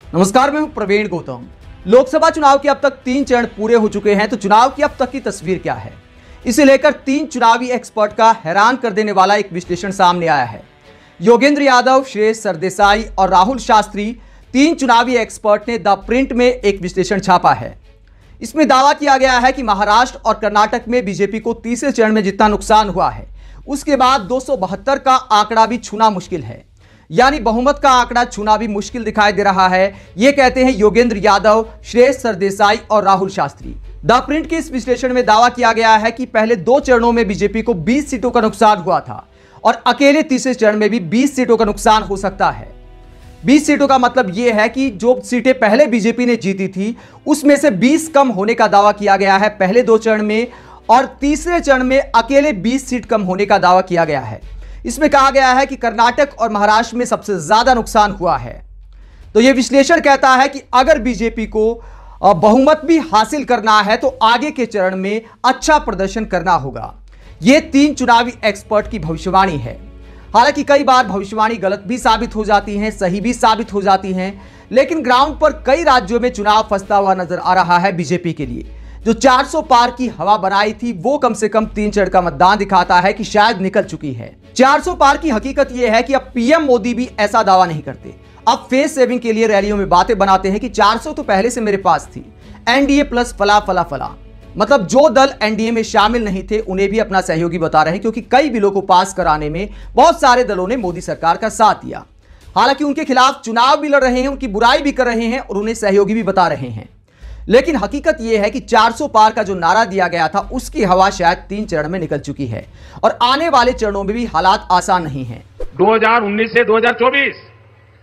नमस्कार, मैं हूं प्रवीण गौतम। लोकसभा चुनाव के अब तक 3 चरण पूरे हो चुके हैं, तो चुनाव की अब तक की तस्वीर क्या है, इसे लेकर 3 चुनावी एक्सपर्ट का हैरान कर देने वाला एक विश्लेषण सामने आया है। योगेंद्र यादव, श्रेयस सरदेसाई और राहुल शास्त्री 3 चुनावी एक्सपर्ट ने द प्रिंट में एक विश्लेषण छापा है। इसमें दावा किया गया है कि महाराष्ट्र और कर्नाटक में बीजेपी को तीसरे चरण में जितना नुकसान हुआ है, उसके बाद 272 का आंकड़ा भी छूना मुश्किल है, यानी बहुमत का आंकड़ा छूना भी मुश्किल दिखाई दे रहा है। यह कहते हैं योगेंद्र यादव, श्रेयस सरदेसाई और राहुल शास्त्री। द प्रिंट के इस विश्लेषण में दावा किया गया है कि पहले 2 चरणों में बीजेपी को 20 सीटों का नुकसान हुआ था और अकेले तीसरे चरण में भी 20 सीटों का नुकसान हो सकता है। 20 सीटों का मतलब यह है कि जो सीटें पहले बीजेपी ने जीती थी उसमें से 20 कम होने का दावा किया गया है पहले 2 चरण में, और तीसरे चरण में अकेले 20 सीट कम होने का दावा किया गया है। इसमें कहा गया है कि कर्नाटक और महाराष्ट्र में सबसे ज्यादा नुकसान हुआ है। तो यह विश्लेषण कहता है कि अगर बीजेपी को बहुमत भी हासिल करना है तो आगे के चरण में अच्छा प्रदर्शन करना होगा। यह 3 चुनावी एक्सपर्ट की भविष्यवाणी है। हालांकि कई बार भविष्यवाणी गलत भी साबित हो जाती हैं, सही भी साबित हो जाती हैं, लेकिन ग्राउंड पर कई राज्यों में चुनाव फंसता हुआ नजर आ रहा है बीजेपी के लिए। जो 400 पार की हवा बनाई थी वो कम से कम 3 चरण का मतदान दिखाता है कि शायद निकल चुकी है। 400 पार की हकीकत यह है कि अब पीएम मोदी भी ऐसा दावा नहीं करते। अब फेस सेविंग के लिए रैलियों में बातें बनाते हैं कि 400 तो पहले से मेरे पास थी, एनडीए प्लस फला फला फला। मतलब जो दल एनडीए में शामिल नहीं थे उन्हें भी अपना सहयोगी बता रहे हैं, क्योंकि कई बिलों को पास कराने में बहुत सारे दलों ने मोदी सरकार का साथ दिया। हालांकि उनके खिलाफ चुनाव भी लड़ रहे हैं, उनकी बुराई भी कर रहे हैं और उन्हें सहयोगी भी बता रहे हैं। लेकिन हकीकत यह है कि 400 पार का जो नारा दिया गया था उसकी हवा शायद 3 चरण में निकल चुकी है और आने वाले चरणों में भी हालात आसान नहीं हैं। 2019 से 2024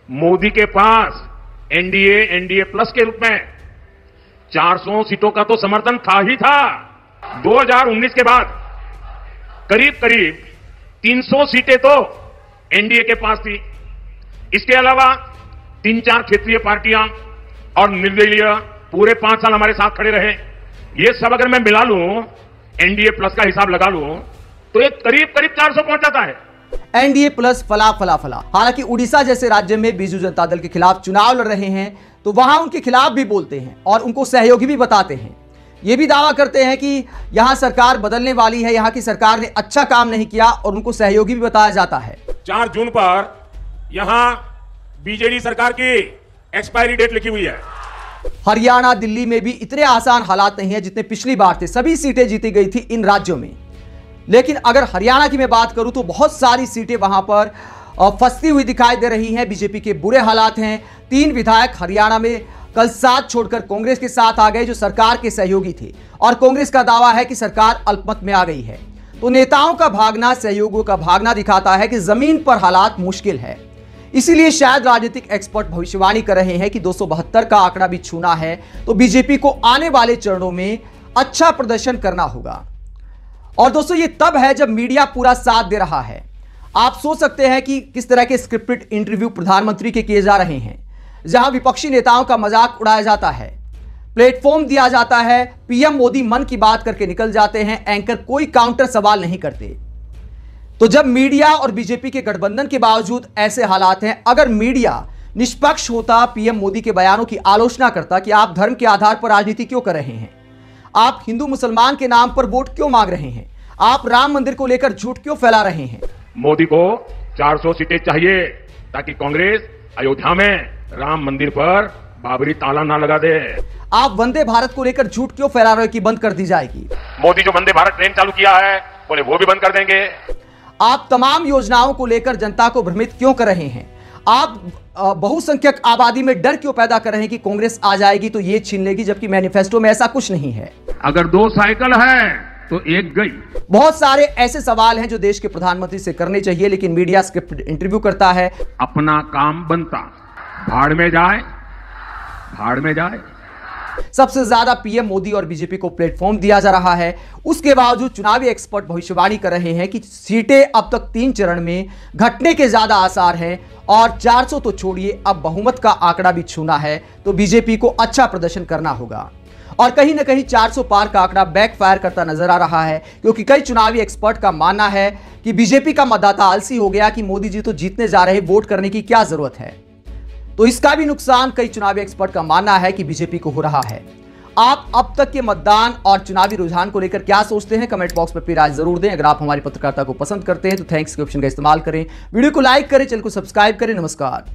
मोदी के पास एनडीए प्लस के रूप में 400 सीटों का तो समर्थन था ही था। 2019 के बाद करीब 300 सीटें तो एनडीए के पास थी। इसके अलावा 3-4 क्षेत्रीय पार्टियां और निर्दलीय पूरे 5 साल हमारे साथ खड़े रहे। ये सब अगर मैं मिला लूं, एनडीए प्लस का हिसाब लगा लूं, तो ये करीब 400 पहुंच जाता है। एनडीए प्लस फला फला फला। हालांकि उड़ीसा जैसे राज्य में बीजू जनता दल के खिलाफ चुनाव लड़ रहे हैं, तो वहां उनके खिलाफ भी बोलते हैं और उनको सहयोगी भी बताते हैं। ये भी दावा करते हैं कि यहां सरकार बदलने वाली है, यहां की सरकार ने अच्छा काम नहीं किया और उनको सहयोगी भी बताया जाता है। 4 जून पर यहां बीजेडी सरकार की एक्सपायरी डेट लिखी हुई है। हरियाणा, दिल्ली में भी इतने आसान हालात नहीं है जितने पिछली बार थे। सभी सीटें जीती गई थी इन राज्यों में, लेकिन अगर हरियाणा की मैं बात करूं तो बहुत सारी सीटें वहां पर फंसती हुई दिखाई दे रही हैं। बीजेपी के बुरे हालात हैं। 3 विधायक हरियाणा में कल साथ छोड़कर कांग्रेस के साथ आ गए, जो सरकार के सहयोगी थे, और कांग्रेस का दावा है कि सरकार अल्पमत में आ गई है। तो नेताओं का भागना, सहयोगियों का भागना दिखाता है कि जमीन पर हालात मुश्किल है। इसीलिए शायद राजनीतिक एक्सपर्ट भविष्यवाणी कर रहे हैं कि 272 का आंकड़ा भी छूना है तो बीजेपी को आने वाले चरणों में अच्छा प्रदर्शन करना होगा। और दोस्तों, ये तब है जब मीडिया पूरा साथ दे रहा है। आप सोच सकते हैं कि किस तरह के स्क्रिप्टेड इंटरव्यू प्रधानमंत्री के किए जा रहे हैं, जहां विपक्षी नेताओं का मजाक उड़ाया जाता है, प्लेटफॉर्म दिया जाता है, पीएम मोदी मन की बात करके निकल जाते हैं, एंकर कोई काउंटर सवाल नहीं करते। तो जब मीडिया और बीजेपी के गठबंधन के बावजूद ऐसे हालात हैं, अगर मीडिया निष्पक्ष होता, पीएम मोदी के बयानों की आलोचना करता कि आप धर्म के आधार पर राजनीति क्यों कर रहे हैं, आप हिंदू मुसलमान के नाम पर वोट क्यों मांग रहे हैं, आप राम मंदिर को लेकर झूठ क्यों फैला रहे हैं। मोदी को 400 सीटें चाहिए ताकि कांग्रेस अयोध्या में राम मंदिर पर बाबरी ताला ना लगा दे। आप वंदे भारत को लेकर झूठ क्यों फैला रहे हो कि बंद कर दी जाएगी। मोदी जो वंदे भारत ट्रेन चालू किया है बोले वो भी बंद कर देंगे। आप तमाम योजनाओं को लेकर जनता को भ्रमित क्यों कर रहे हैं। आप बहुसंख्यक आबादी में डर क्यों पैदा कर रहे हैं कि कांग्रेस आ जाएगी तो ये छीन लेगी, जबकि मैनिफेस्टो में ऐसा कुछ नहीं है। अगर 2 साइकिल है तो एक गई। बहुत सारे ऐसे सवाल हैं जो देश के प्रधानमंत्री से करने चाहिए, लेकिन मीडिया स्क्रिप्ट इंटरव्यू करता है। अपना काम बनता, भाड़ में जाए, भाड़ में जाए। सबसे ज्यादा पीएम मोदी और बीजेपी को प्लेटफॉर्म दिया जा रहा है। उसके बावजूद चुनावी एक्सपर्ट भविष्यवाणी कर रहे हैं कि सीटें अब तक 3 चरण में घटने के ज्यादा आसार हैं और 400 तो छोड़िए, अब बहुमत का आंकड़ा भी छूना है तो बीजेपी को अच्छा प्रदर्शन करना होगा। और कहीं ना कहीं 400 पार का आंकड़ा बैकफायर करता नजर आ रहा है, क्योंकि कई चुनावी एक्सपर्ट का मानना है कि बीजेपी का मतदाता आलसी हो गया कि मोदी जी तो जीतने जा रहे, वोट करने की क्या जरूरत है। तो इसका भी नुकसान कई चुनावी एक्सपर्ट का मानना है कि बीजेपी को हो रहा है। आप अब तक के मतदान और चुनावी रुझान को लेकर क्या सोचते हैं, कमेंट बॉक्स में अपनी राय जरूर दें। अगर आप हमारी पत्रकारिता को पसंद करते हैं तो थैंक्स के ऑप्शन का इस्तेमाल करें, वीडियो को लाइक करें, चैनल को सब्सक्राइब करें। नमस्कार।